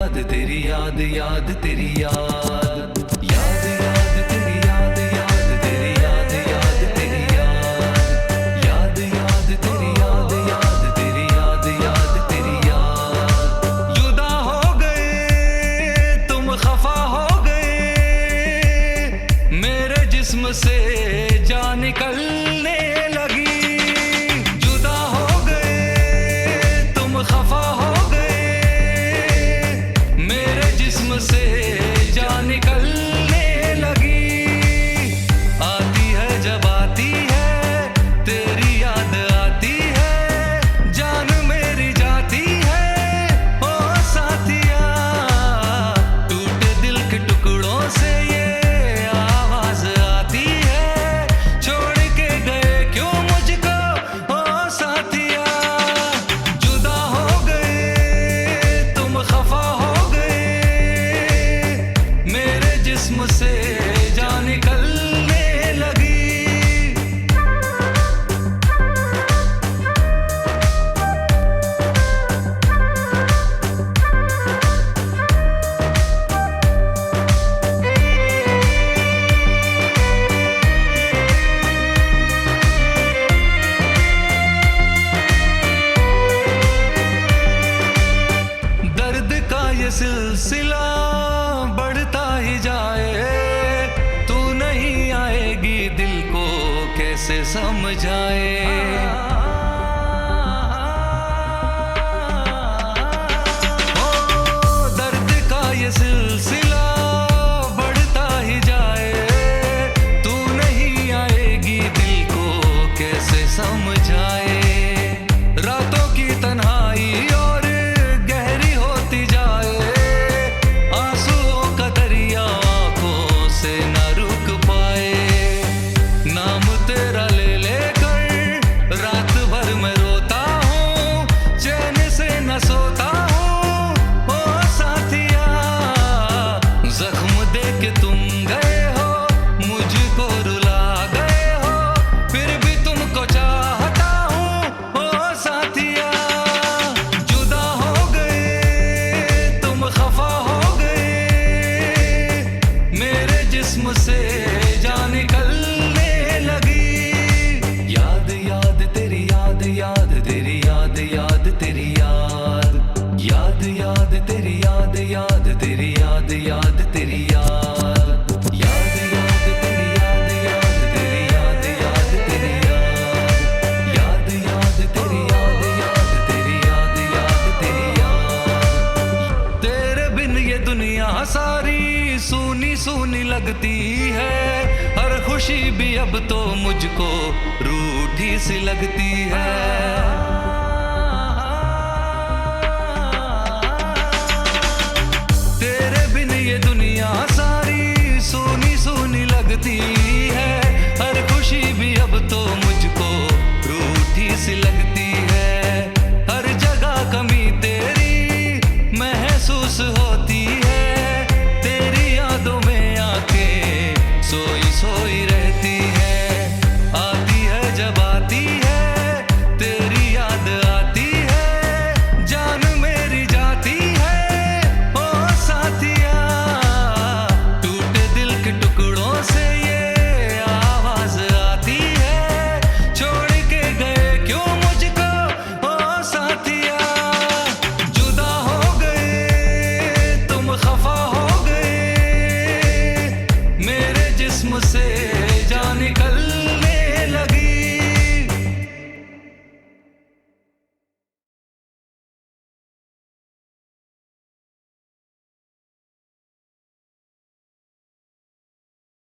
याद तेरी याद याद तेरी याद याद याद तेरी याद याद तेरी याद याद तेरी याद याद याद तेरी याद याद तेरी याद याद तेरी याद। जुदा हो गए तुम खफा हो गए, मेरे जिस्म से जान निकलने लगी। जुदा हो गए तुम खफा हो गए, मेरे जिस्म से जान निकलने लगी। आती है जब आती है तेरी याद आती है, जान मेरी जाती है ओ साथिया। टूटे दिल के टुकड़ों से ये आवाज आती है, छोड़ के गए क्यों मुझको ओ साथिया। जुदा हो गए तुम खफा हो गए, मेरे जिस्म से जान निकलने लगी। दर्द का ये सिलसिला बढ़ता ही जाए, तू नहीं आएगी दिल को कैसे समझाए। ओ दर्द का ये सिलसिला बढ़ता ही जाए, तू नहीं आएगी दिल को कैसे समझाए। रातों की तन्हाई और गहरी होती जाए, आंसुओं का दरिया आंखों से न रुक पाए। नाम तेरा ले लेकर रात भर मैं रोता हूँ, चैन से न सोता हूँ ओ साथिया। जख्म दे के तुम गए हो, मुझको रुला गए हो, फिर भी तुमको चाहता हूँ ओ साथिया। जुदा हो गए तुम खफा हो गए, मेरे जिस्म से जान निकलने लगी। याद याद तेरी याद याद तेरी याद याद तेरी याद याद याद तेरी याद याद तेरी याद याद तेरी याद याद याद तेरी याद याद तेरी याद याद तेरी याद याद याद तेरी याद याद तेरी याद याद तेरी याद। तेरे बिन ये दुनिया सारी सूनी सूनी लगती है, हर खुशी भी अब तो मुझको रूठी सी लगती है। तेरे बिन ये दुनिया सारी सूनी सूनी लगती है, हर खुशी भी अब तो मुझको रूठी सी लगती है। हर जगह कमी तेरी महसूस होती है, तेरी यादों में आंखें सोई सोई रहती है। आती है जब आती है तेरी याद आती है, जान मेरी जाती है ओ साथिया। टूटे दिल के टुकड़ों से ये आवाज आती है, छोड़ के गए क्यों मुझको ओ साथिया। जुदा हो गए तुम खफा हो गए, मेरे जिस्म से